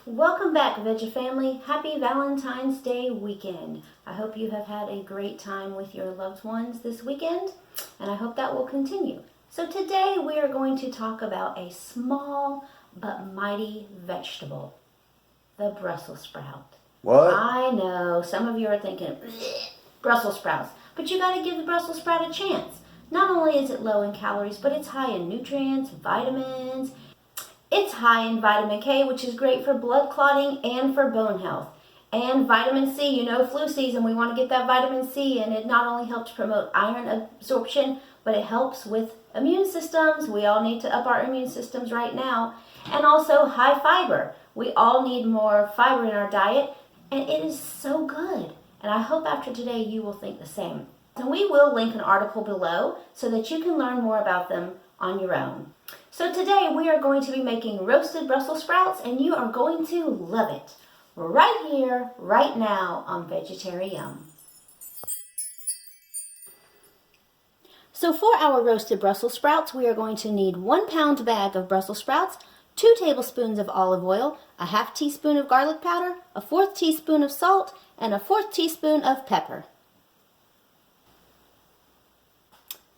Welcome back, Veggie family. Happy Valentine's Day weekend. I hope you have had a great time with your loved ones this weekend, and I hope that will continue. So today we are going to talk about a small but mighty vegetable, the Brussels sprout. What? I know, some of you are thinking, Brussels sprouts, but you got to give the Brussels sprout a chance. Not only is it low in calories, but it's high in nutrients, vitamins. It's high in vitamin K, which is great for blood clotting and for bone health. And vitamin C, you know, flu season, we want to get that vitamin C, and it not only helps promote iron absorption, but it helps with immune systems. We all need to up our immune systems right now. And also high fiber. We all need more fiber in our diet, and it is so good. And I hope after today you will think the same. And we will link an article below so that you can learn more about them on your own. So today we are going to be making roasted Brussels sprouts, and you are going to love it. Right here, right now on Vegetari-Yum. So for our roasted Brussels sprouts, we are going to need 1 pound bag of Brussels sprouts, 2 tablespoons of olive oil, a half teaspoon of garlic powder, a 1/4 teaspoon of salt, and a 1/4 teaspoon of pepper.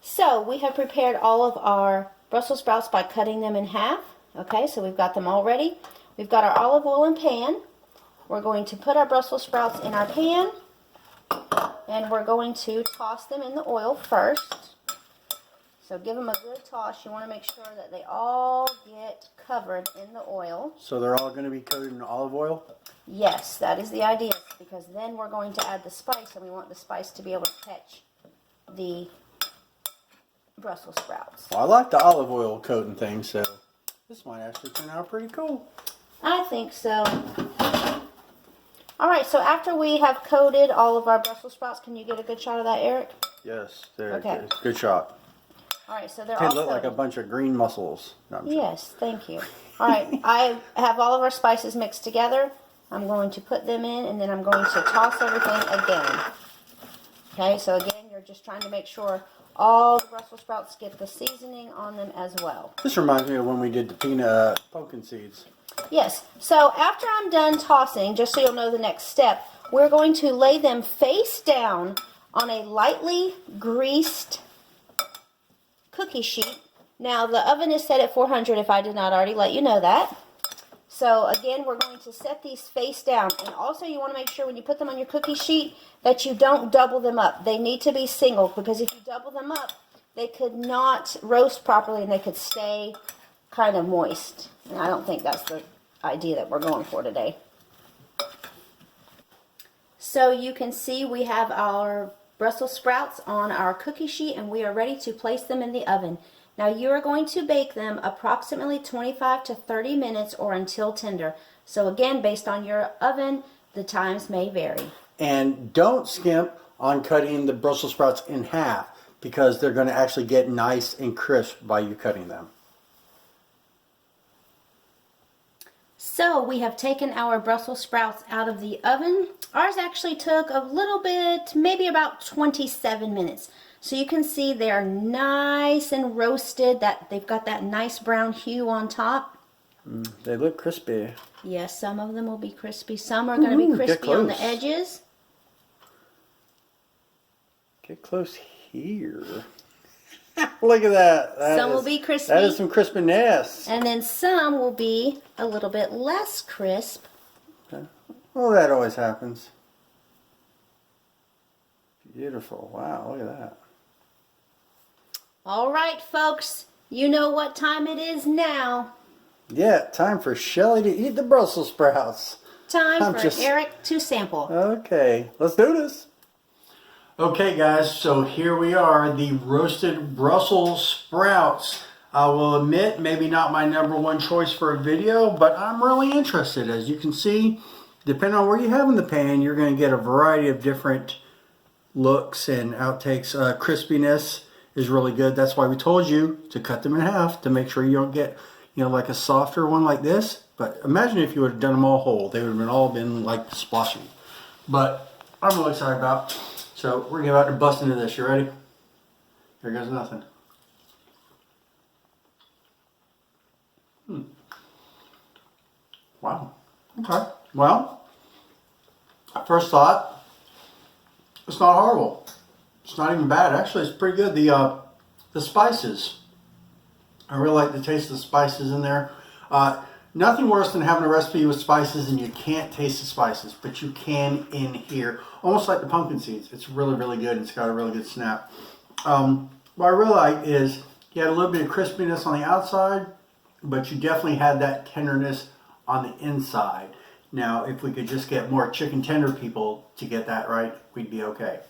So we have prepared all of our Brussels sprouts by cutting them in half. Okay, so we've got them all ready. We've got our olive oil in pan. We're going to put our Brussels sprouts in our pan, and we're going to toss them in the oil first. So give them a good toss. You want to make sure that they all get covered in the oil. So they're all going to be coated in olive oil? Yes, that is the idea, because then we're going to add the spice, and we want the spice to be able to catch the Brussels sprouts. Well, I like the olive oil coating thing, so this might actually turn out pretty cool. I think so. Alright, so after we have coated all of our Brussels sprouts, can you get a good shot of that, Eric? Yes, there. Okay. Good shot. Alright, so they're They all look like coated. a bunch of green mussels. No, I'm Yes, thank you. Alright, I have all of our spices mixed together. I'm going to put them in, and then I'm going to toss everything again. Okay, so again, you're just trying to make sure all the Brussels sprouts get the seasoning on them as well. This reminds me of when we did the peanut pumpkin seeds. Yes, so after I'm done tossing, just so you'll know the next step, we're going to lay them face down on a lightly greased cookie sheet. Now, the oven is set at 400 if I did not already let you know that. So, again, we're going to set these face down. And also, you want to make sure when you put them on your cookie sheet that you don't double them up. They need to be single, because if you double them up, they could not roast properly and they could stay kind of moist. And I don't think that's the idea that we're going for today. So you can see we have our Brussels sprouts on our cookie sheet, and we are ready to place them in the oven. Now you are going to bake them approximately 25 to 30 minutes or until tender. So again, based on your oven, the times may vary. And don't skimp on cutting the Brussels sprouts in half, because they're going to actually get nice and crisp by you cutting them. So we have taken our Brussels sprouts out of the oven. Ours actually took a little bit, maybe about 27 minutes. So you can see they're nice and roasted, that they've got that nice brown hue on top. They look crispy. Yes, some of them will be crispy. Some are going to be crispy on the edges. Get close here. Look at that. Some will be crispy. That is some crispiness. And then some will be a little bit less crisp. Okay. Well, that always happens. Beautiful. Wow, look at that. All right, folks. You know what time it is now. Yeah, time for Shelly to eat the Brussels sprouts. Time for Eric to sample. Okay, let's do this. Okay, guys, so here we are, the roasted Brussels sprouts. I will admit, maybe not my #1 choice for a video, but I'm really interested. As you can see, depending on where you have in the pan, you're going to get a variety of different looks and outtakes. Crispiness is really good. That's why we told you to cut them in half, to make sure you don't get, you know, like a softer one like this. But imagine if you would have done them all whole. They would have all been like sploshy. But I'm really excited about. So we're about to bust into this. You ready? Here goes nothing. Wow. Okay. Well, first thought, it's not horrible. It's not even bad. Actually, it's pretty good. The spices. I really like the taste of the spices in there. Nothing worse than having a recipe with spices and you can't taste the spices, but you can in here. Almost like the pumpkin seeds. It's really, really good. It's got a really good snap. What I really like is you had a little bit of crispiness on the outside, but you definitely had that tenderness on the inside. Now, if we could just get more chicken tender people to get that right, we'd be okay.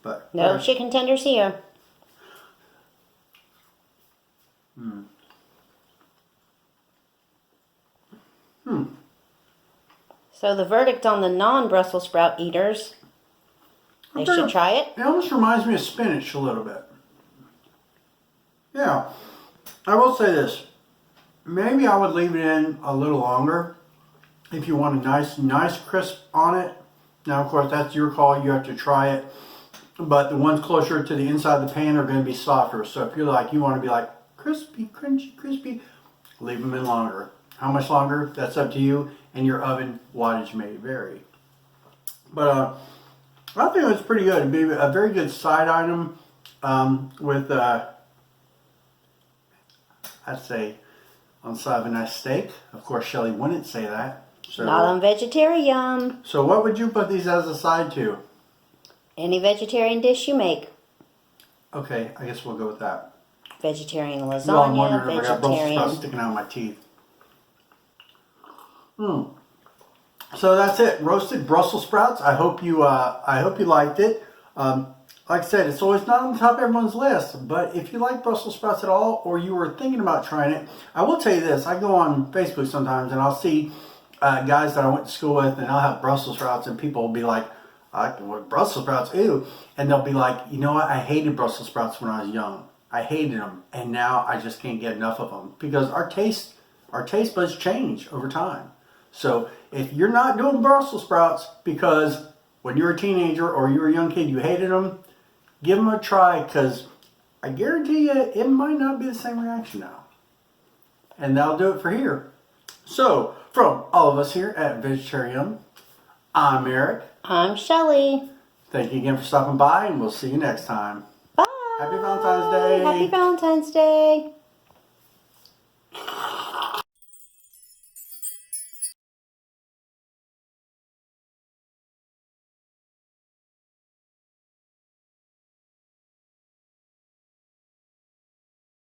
But No chicken tenders here. So the verdict on the non-Brussels sprout eaters, they should try it. It almost reminds me of spinach a little bit. Yeah. I will say this. Maybe I would leave it in a little longer if you want a nice crisp on it. Now, of course, that's your call. You have to try it. But the ones closer to the inside of the pan are going to be softer. So if you want to be like crispy, crunchy, crispy, leave them in longer. How much longer? That's up to you, and your oven wattage may vary. But I think it's pretty good. It'd be a very good side item with, I'd say, on the side of a nice steak. Of course, Shelly wouldn't say that. So, Not on Vegetari-Yum. So what would you put these as a side to? Any vegetarian dish you make. Okay, I guess we'll go with that. Vegetarian Well, I'm lasagna, wondering if I got Brussels sprouts vegetarian. sticking out of my teeth. So that's it. Roasted Brussels sprouts. I hope you liked it. Like I said, it's always not on the top of everyone's list, but if you like Brussels sprouts at all, or you were thinking about trying it, I will tell you this. I go on Facebook sometimes and I'll see guys that I went to school with, and I'll have Brussels sprouts, and people will be like, what, Brussels sprouts, ew. And they'll be like, you know what, I hated Brussels sprouts when I was young. I hated them, and now I just can't get enough of them. Because our taste buds change over time. So if you're not doing Brussels sprouts because when you were a teenager or you were a young kid you hated them, give them a try, because I guarantee you it might not be the same reaction now. And that'll do it for here. So from all of us here at Vegetari-Yum, I'm Eric. I'm Shelly. Thank you again for stopping by, and we'll see you next time. Bye. Happy Valentine's Day. Happy Valentine's Day.